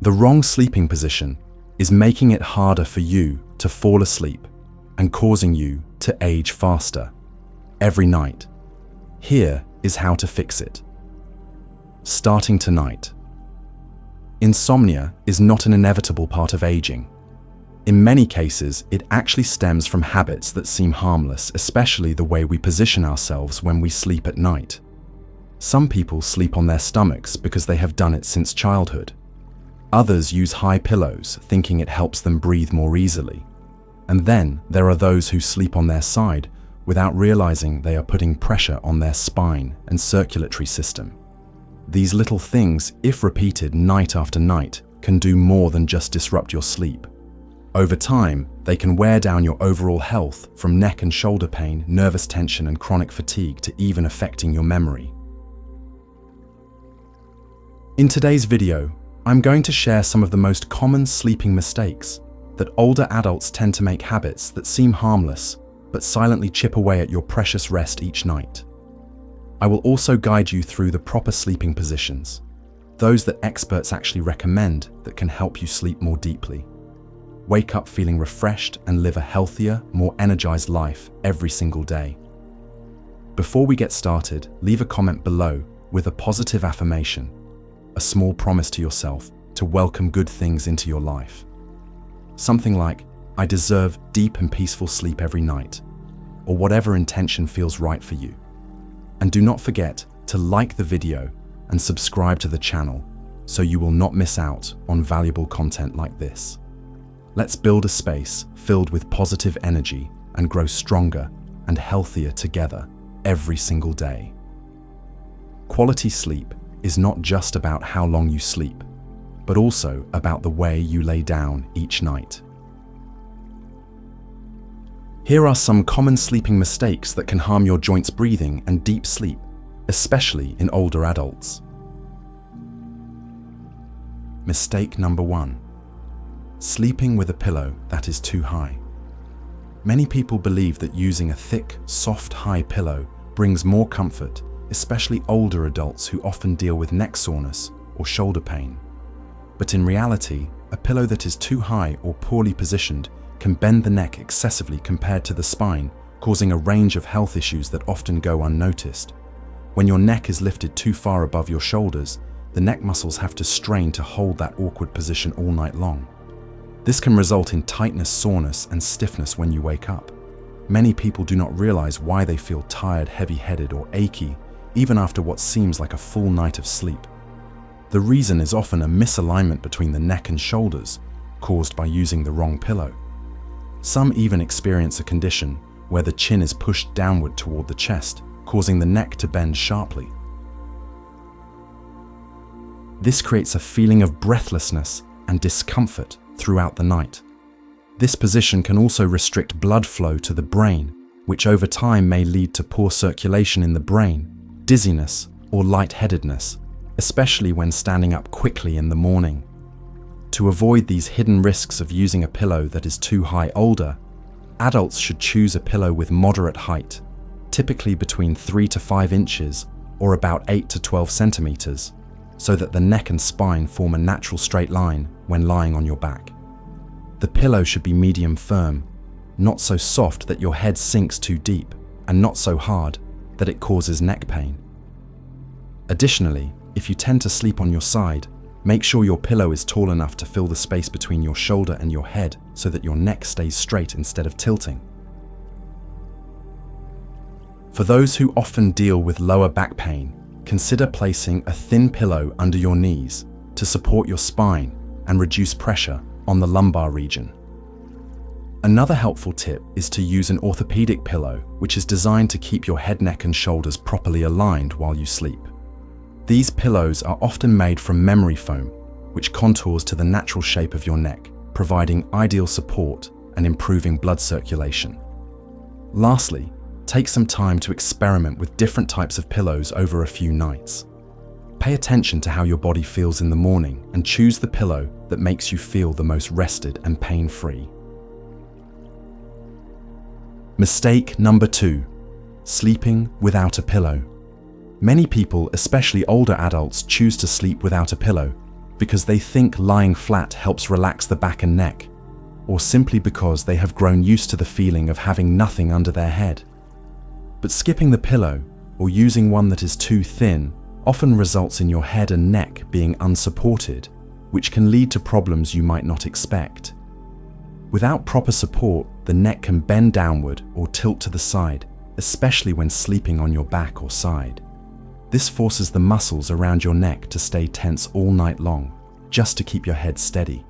The wrong sleeping position is making it harder for you to fall asleep and causing you to age faster every night. Here is how to fix it. Starting tonight. Insomnia is not an inevitable part of aging. In many cases, it actually stems from habits that seem harmless, especially the way we position ourselves when we sleep at night. Some people sleep on their stomachs because they have done it since childhood. Others use high pillows, thinking it helps them breathe more easily. And then there are those who sleep on their side without realizing they are putting pressure on their spine and circulatory system. These little things, if repeated night after night, can do more than just disrupt your sleep. Over time, they can wear down your overall health, from neck and shoulder pain, nervous tension, and chronic fatigue to even affecting your memory. In today's video, I'm going to share some of the most common sleeping mistakes that older adults tend to make, habits that seem harmless but silently chip away at your precious rest each night. I will also guide you through the proper sleeping positions, those that experts actually recommend that can help you sleep more deeply. Wake up feeling refreshed and live a healthier, more energized life every single day. Before we get started, leave a comment below with a positive affirmation, a small promise to yourself to welcome good things into your life. Something like, "I deserve deep and peaceful sleep every night," or whatever intention feels right for you. And do not forget to like the video and subscribe to the channel so you will not miss out on valuable content like this. Let's build a space filled with positive energy and grow stronger and healthier together every single day. Quality sleep is not just about how long you sleep, but also about the way you lay down each night. Here are some common sleeping mistakes that can harm your joints, breathing, and deep sleep, especially in older adults. Mistake number 1. Sleeping with a pillow that is too high. Many people believe that using a thick, soft, high pillow brings more comfort, especially older adults who often deal with neck soreness or shoulder pain. But in reality, a pillow that is too high or poorly positioned can bend the neck excessively compared to the spine, causing a range of health issues that often go unnoticed. When your neck is lifted too far above your shoulders, the neck muscles have to strain to hold that awkward position all night long. This can result in tightness, soreness, and stiffness when you wake up. Many people do not realize why they feel tired, heavy-headed, or achy, even after what seems like a full night of sleep. The reason is often a misalignment between the neck and shoulders, caused by using the wrong pillow. Some even experience a condition where the chin is pushed downward toward the chest, causing the neck to bend sharply. This creates a feeling of breathlessness and discomfort throughout the night. This position can also restrict blood flow to the brain, which over time may lead to poor circulation in the brain, dizziness, or lightheadedness, especially when standing up quickly in the morning. To avoid these hidden risks of using a pillow that is too high older, adults should choose a pillow with moderate height, typically between 3 to 5 inches or about 8 to 12 centimeters, so that the neck and spine form a natural straight line when lying on your back. The pillow should be medium firm, not so soft that your head sinks too deep, and not so hard that it causes neck pain. Additionally, if you tend to sleep on your side, make sure your pillow is tall enough to fill the space between your shoulder and your head so that your neck stays straight instead of tilting. For those who often deal with lower back pain, consider placing a thin pillow under your knees to support your spine and reduce pressure on the lumbar region. Another helpful tip is to use an orthopedic pillow, which is designed to keep your head, neck, and shoulders properly aligned while you sleep. These pillows are often made from memory foam, which contours to the natural shape of your neck, providing ideal support and improving blood circulation. Lastly, take some time to experiment with different types of pillows over a few nights. Pay attention to how your body feels in the morning and choose the pillow that makes you feel the most rested and pain-free. Mistake number 2, sleeping without a pillow. Many people, especially older adults, choose to sleep without a pillow, because they think lying flat helps relax the back and neck, or simply because they have grown used to the feeling of having nothing under their head. But skipping the pillow or using one that is too thin often results in your head and neck being unsupported, which can lead to problems you might not expect. Without proper support, the neck can bend downward or tilt to the side, especially when sleeping on your back or side. This forces the muscles around your neck to stay tense all night long, just to keep your head steady.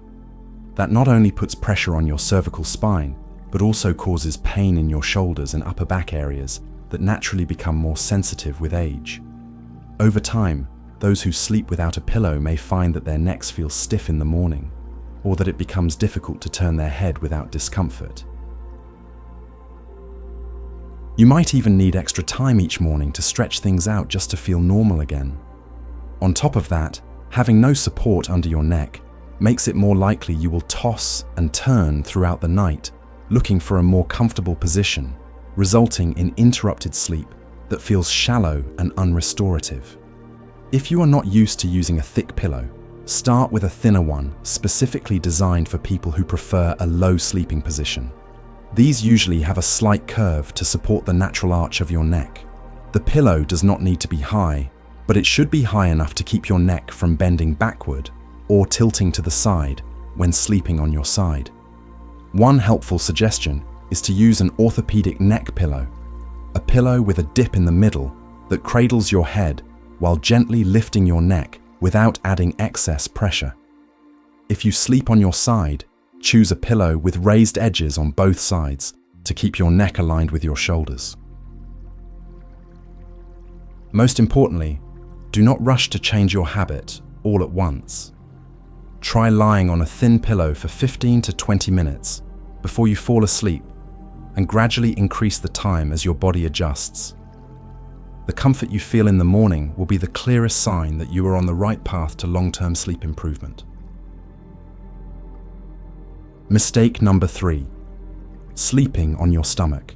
That not only puts pressure on your cervical spine, but also causes pain in your shoulders and upper back areas that naturally become more sensitive with age. Over time, those who sleep without a pillow may find that their necks feel stiff in the morning, or that it becomes difficult to turn their head without discomfort. You might even need extra time each morning to stretch things out just to feel normal again. On top of that, having no support under your neck makes it more likely you will toss and turn throughout the night, looking for a more comfortable position, resulting in interrupted sleep that feels shallow and unrestorative. If you are not used to using a thick pillow, start with a thinner one specifically designed for people who prefer a low sleeping position. These usually have a slight curve to support the natural arch of your neck. The pillow does not need to be high, but it should be high enough to keep your neck from bending backward or tilting to the side when sleeping on your side. One helpful suggestion is to use an orthopedic neck pillow, a pillow with a dip in the middle that cradles your head while gently lifting your neck without adding excess pressure. If you sleep on your side, choose a pillow with raised edges on both sides to keep your neck aligned with your shoulders. Most importantly, do not rush to change your habit all at once. Try lying on a thin pillow for 15 to 20 minutes before you fall asleep and gradually increase the time as your body adjusts. The comfort you feel in the morning will be the clearest sign that you are on the right path to long-term sleep improvement. Mistake number 3. Sleeping on your stomach.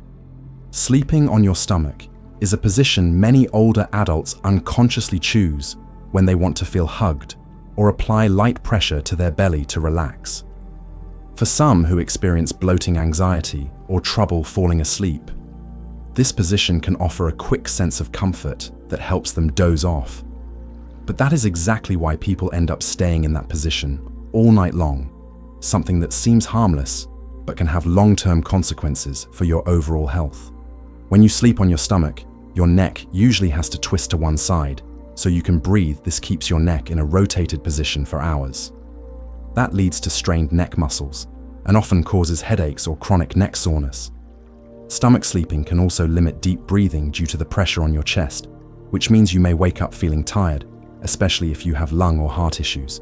Sleeping on your stomach is a position many older adults unconsciously choose when they want to feel hugged or apply light pressure to their belly to relax. For some who experience bloating anxiety or trouble falling asleep, this position can offer a quick sense of comfort that helps them doze off. But that is exactly why people end up staying in that position all night long, something that seems harmless but can have long-term consequences for your overall health. When you sleep on your stomach, your neck usually has to twist to one side, so you can breathe. This keeps your neck in a rotated position for hours. That leads to strained neck muscles and often causes headaches or chronic neck soreness. Stomach sleeping can also limit deep breathing due to the pressure on your chest, which means you may wake up feeling tired, especially if you have lung or heart issues.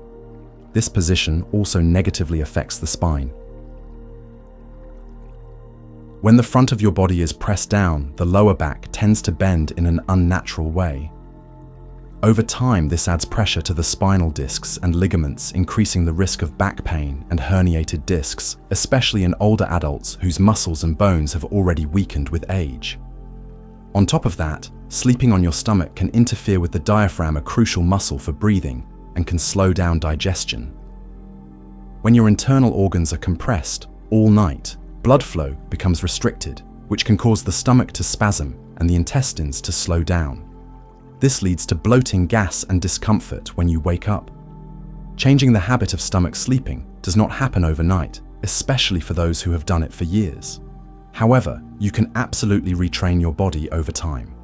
This position also negatively affects the spine. When the front of your body is pressed down, the lower back tends to bend in an unnatural way. Over time, this adds pressure to the spinal discs and ligaments, increasing the risk of back pain and herniated discs, especially in older adults whose muscles and bones have already weakened with age. On top of that, sleeping on your stomach can interfere with the diaphragm, a crucial muscle for breathing, and can slow down digestion. When your internal organs are compressed all night, blood flow becomes restricted, which can cause the stomach to spasm and the intestines to slow down. This leads to bloating, gas, and discomfort when you wake up. Changing the habit of stomach sleeping does not happen overnight, especially for those who have done it for years. However, you can absolutely retrain your body over time.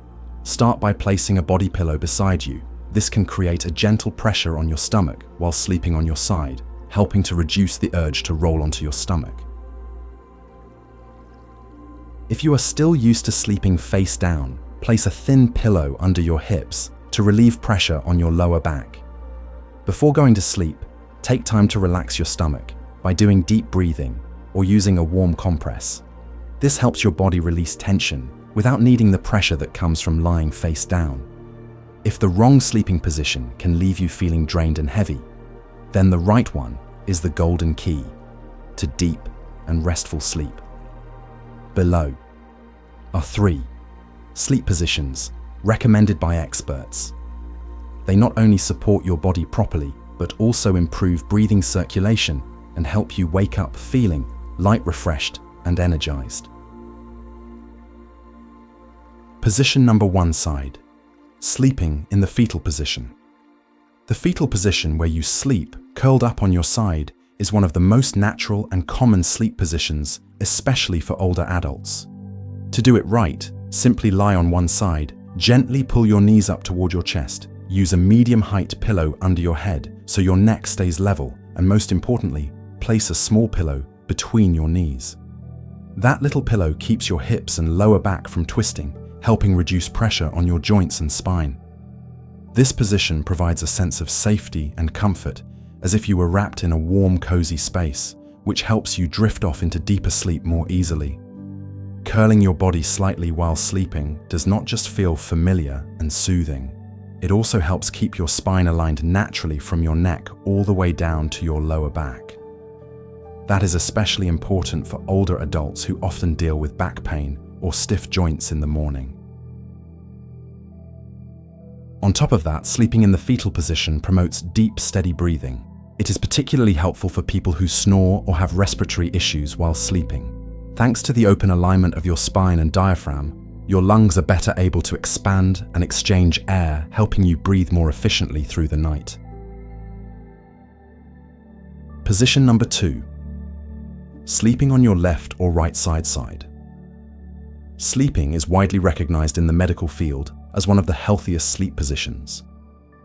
Start by placing a body pillow beside you. This can create a gentle pressure on your stomach while sleeping on your side, helping to reduce the urge to roll onto your stomach. If you are still used to sleeping face down, place a thin pillow under your hips to relieve pressure on your lower back. Before going to sleep, take time to relax your stomach by doing deep breathing or using a warm compress. This helps your body release tension without needing the pressure that comes from lying face down. If the wrong sleeping position can leave you feeling drained and heavy, then the right one is the golden key to deep and restful sleep. Below are 3 sleep positions recommended by experts. They not only support your body properly, but also improve breathing circulation and help you wake up feeling light, refreshed, and energized. Position number 1 side. Sleeping in the fetal position. The fetal position, where you sleep curled up on your side, is one of the most natural and common sleep positions, especially for older adults. To do it right, simply lie on one side, gently pull your knees up toward your chest, use a medium-height pillow under your head so your neck stays level, and most importantly, place a small pillow between your knees. That little pillow keeps your hips and lower back from twisting, helping reduce pressure on your joints and spine. This position provides a sense of safety and comfort, as if you were wrapped in a warm, cozy space, which helps you drift off into deeper sleep more easily. Curling your body slightly while sleeping does not just feel familiar and soothing, it also helps keep your spine aligned naturally from your neck all the way down to your lower back. That is especially important for older adults who often deal with back pain or stiff joints in the morning. On top of that, sleeping in the fetal position promotes deep, steady breathing. It is particularly helpful for people who snore or have respiratory issues while sleeping. Thanks to the open alignment of your spine and diaphragm, your lungs are better able to expand and exchange air, helping you breathe more efficiently through the night. Position number 2. Sleeping on your left or right side. Sleeping is widely recognized in the medical field as one of the healthiest sleep positions.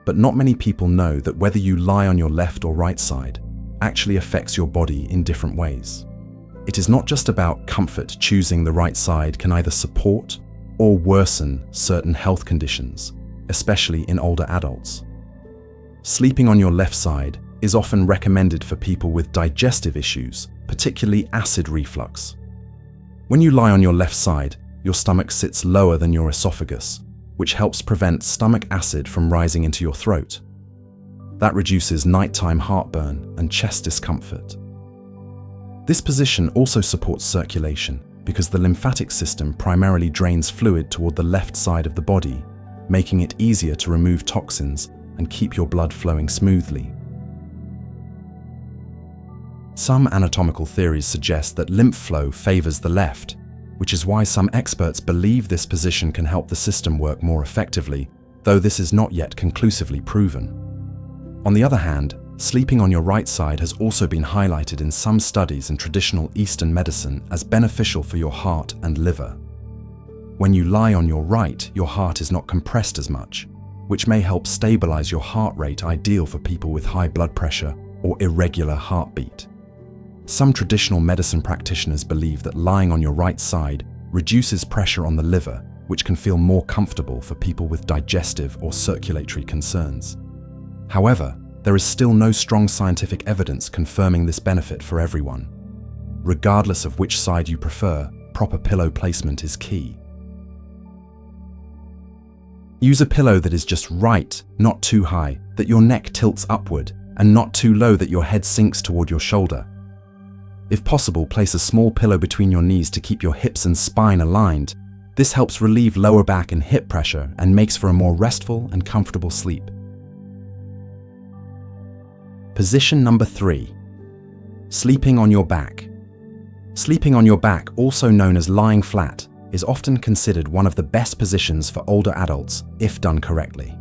But not many people know that whether you lie on your left or right side actually affects your body in different ways. It is not just about comfort. Choosing the right side can either support or worsen certain health conditions, especially in older adults. Sleeping on your left side is often recommended for people with digestive issues, particularly acid reflux. When you lie on your left side, your stomach sits lower than your esophagus, which helps prevent stomach acid from rising into your throat. That reduces nighttime heartburn and chest discomfort. This position also supports circulation because the lymphatic system primarily drains fluid toward the left side of the body, making it easier to remove toxins and keep your blood flowing smoothly. Some anatomical theories suggest that lymph flow favors the left, which is why some experts believe this position can help the system work more effectively, though this is not yet conclusively proven. On the other hand, sleeping on your right side has also been highlighted in some studies in traditional Eastern medicine as beneficial for your heart and liver. When you lie on your right, your heart is not compressed as much, which may help stabilize your heart rate, ideal for people with high blood pressure or irregular heartbeat. Some traditional medicine practitioners believe that lying on your right side reduces pressure on the liver, which can feel more comfortable for people with digestive or circulatory concerns. However, there is still no strong scientific evidence confirming this benefit for everyone. Regardless of which side you prefer, proper pillow placement is key. Use a pillow that is just right, not too high, that your neck tilts upward, and not too low that your head sinks toward your shoulder. If possible, place a small pillow between your knees to keep your hips and spine aligned. This helps relieve lower back and hip pressure and makes for a more restful and comfortable sleep. Position number 3. Sleeping on your back. Sleeping on your back, also known as lying flat, is often considered one of the best positions for older adults if done correctly.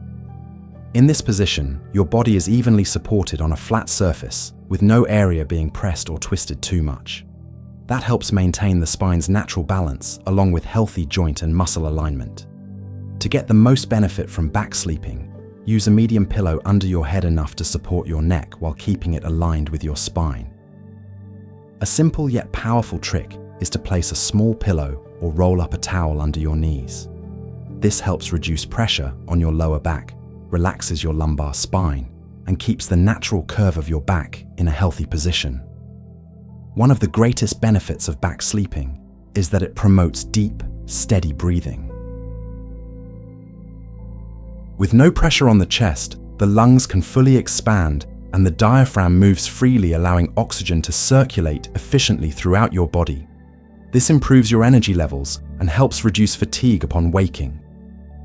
In this position, your body is evenly supported on a flat surface, with no area being pressed or twisted too much. That helps maintain the spine's natural balance, along with healthy joint and muscle alignment. To get the most benefit from back sleeping, use a medium pillow under your head enough to support your neck while keeping it aligned with your spine. A simple yet powerful trick is to place a small pillow or roll up a towel under your knees. This helps reduce pressure on your lower back, relaxes your lumbar spine, and keeps the natural curve of your back in a healthy position. One of the greatest benefits of back sleeping is that it promotes deep, steady breathing. With no pressure on the chest, the lungs can fully expand and the diaphragm moves freely, allowing oxygen to circulate efficiently throughout your body. This improves your energy levels and helps reduce fatigue upon waking.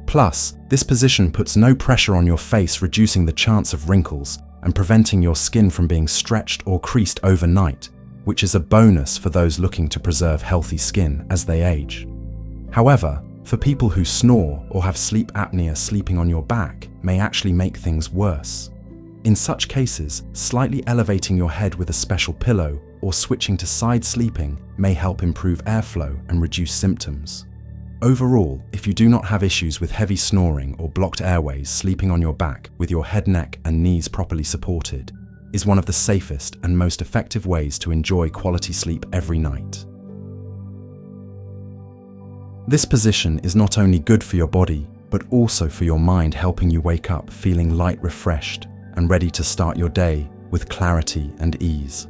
Plus, this position puts no pressure on your face, reducing the chance of wrinkles, and preventing your skin from being stretched or creased overnight, which is a bonus for those looking to preserve healthy skin as they age. However, for people who snore or have sleep apnea, sleeping on your back may actually make things worse. In such cases, slightly elevating your head with a special pillow or switching to side sleeping may help improve airflow and reduce symptoms. Overall, if you do not have issues with heavy snoring or blocked airways, sleeping on your back with your head, neck, and knees properly supported is one of the safest and most effective ways to enjoy quality sleep every night. This position is not only good for your body, but also for your mind, helping you wake up feeling light, refreshed, and ready to start your day with clarity and ease.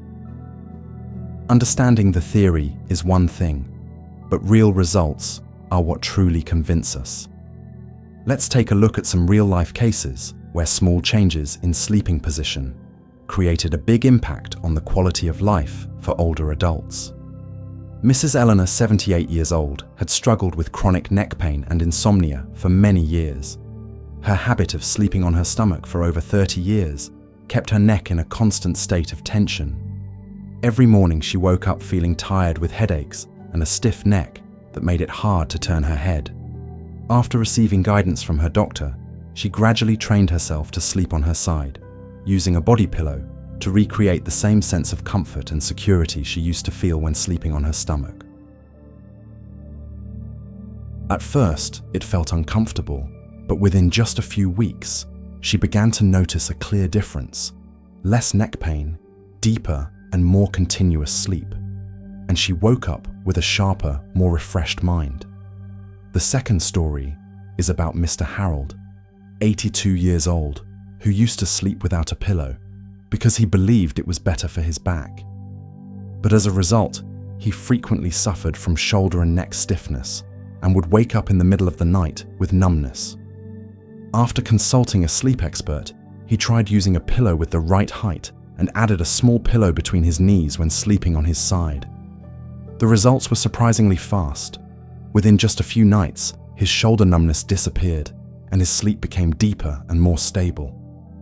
Understanding the theory is one thing, but real results are what truly convince us. Let's take a look at some real-life cases where small changes in sleeping position created a big impact on the quality of life for older adults. Mrs. Eleanor, 78 years old, had struggled with chronic neck pain and insomnia for many years. Her habit of sleeping on her stomach for over 30 years kept her neck in a constant state of tension. Every morning she woke up feeling tired with headaches and a stiff neck that made it hard to turn her head. After receiving guidance from her doctor, she gradually trained herself to sleep on her side, using a body pillow to recreate the same sense of comfort and security she used to feel when sleeping on her stomach. At first, it felt uncomfortable, but within just a few weeks, she began to notice a clear difference: less neck pain, deeper and more continuous sleep, and she woke up with a sharper, more refreshed mind. The second story is about Mr. Harold, 82 years old, who used to sleep without a pillow because he believed it was better for his back. But as a result, he frequently suffered from shoulder and neck stiffness and would wake up in the middle of the night with numbness. After consulting a sleep expert, he tried using a pillow with the right height and added a small pillow between his knees when sleeping on his side. The results were surprisingly fast. Within just a few nights, his shoulder numbness disappeared and his sleep became deeper and more stable.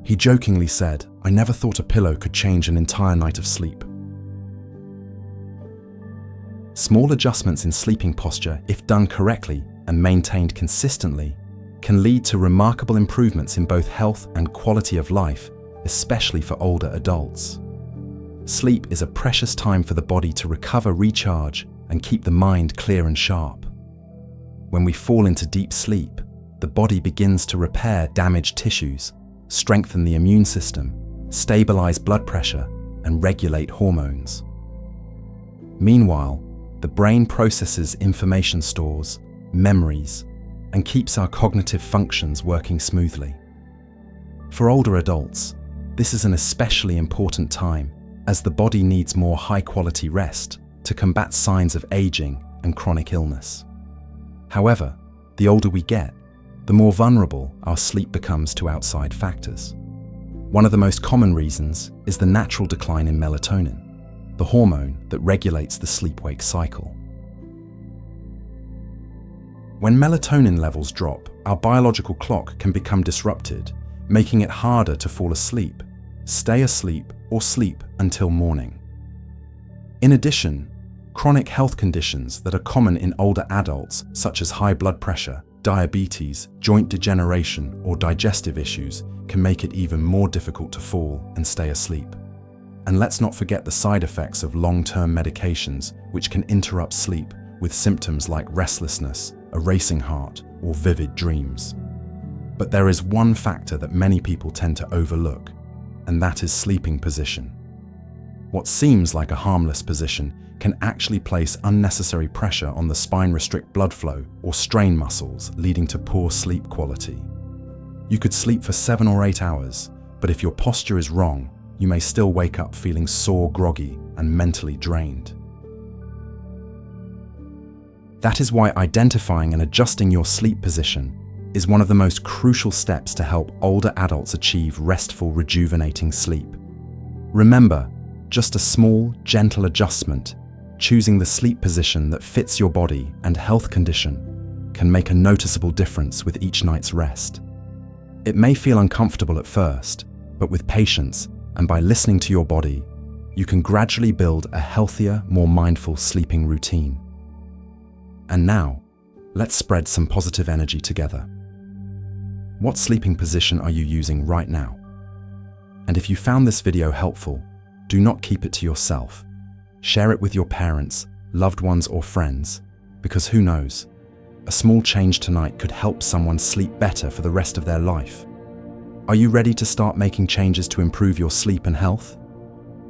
He jokingly said, "I never thought a pillow could change an entire night of sleep." Small adjustments in sleeping posture, if done correctly and maintained consistently, can lead to remarkable improvements in both health and quality of life, especially for older adults. Sleep is a precious time for the body to recover, recharge, and keep the mind clear and sharp. When we fall into deep sleep, the body begins to repair damaged tissues, strengthen the immune system, stabilize blood pressure, and regulate hormones. Meanwhile, the brain processes information, stores memories, and keeps our cognitive functions working smoothly. For older adults, this is an especially important time, as the body needs more high-quality rest to combat signs of aging and chronic illness. However, the older we get, the more vulnerable our sleep becomes to outside factors. One of the most common reasons is the natural decline in melatonin, the hormone that regulates the sleep-wake cycle. When melatonin levels drop, our biological clock can become disrupted, making it harder to fall asleep, stay asleep, or sleep until morning. In addition, chronic health conditions that are common in older adults, such as high blood pressure, diabetes, joint degeneration, or digestive issues, can make it even more difficult to fall and stay asleep. And let's not forget the side effects of long-term medications, which can interrupt sleep with symptoms like restlessness, a racing heart, or vivid dreams. But there is one factor that many people tend to overlook, and that is sleeping position. What seems like a harmless position can actually place unnecessary pressure on the spine, restrict blood flow, or strain muscles, leading to poor sleep quality. You could sleep for 7 or 8 hours, but if your posture is wrong, you may still wake up feeling sore, groggy, and mentally drained. That is why identifying and adjusting your sleep position is one of the most crucial steps to help older adults achieve restful, rejuvenating sleep. Remember, just a small, gentle adjustment, choosing the sleep position that fits your body and health condition, can make a noticeable difference with each night's rest. It may feel uncomfortable at first, But with patience and by listening to your body, you can gradually build a healthier, more mindful sleeping routine. And now, let's spread some positive energy together. What sleeping position are you using right now? And if you found this video helpful, do not keep it to yourself. Share it with your parents, loved ones, or friends, because who knows, a small change tonight could help someone sleep better for the rest of their life. Are you ready to start making changes to improve your sleep and health?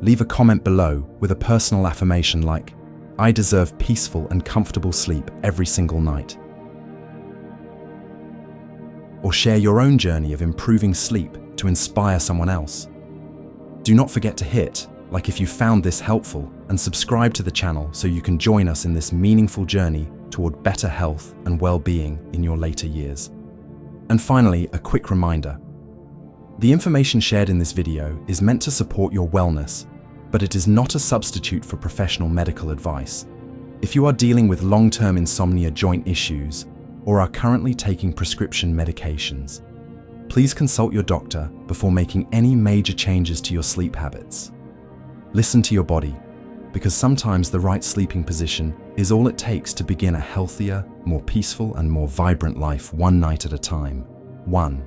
Leave a comment below with a personal affirmation like, "I deserve peaceful and comfortable sleep every single night." Or share your own journey of improving sleep to inspire someone else. Do not forget to hit like if you found this helpful and subscribe to the channel so you can join us in this meaningful journey toward better health and well-being in your later years. And finally, a quick reminder. The information shared in this video is meant to support your wellness, but it is not a substitute for professional medical advice. If you are dealing with long-term insomnia joint issues or are currently taking prescription medications, please consult your doctor before making any major changes to your sleep habits. Listen to your body, because sometimes the right sleeping position is all it takes to begin a healthier, more peaceful, and more vibrant life one night at a time. 1.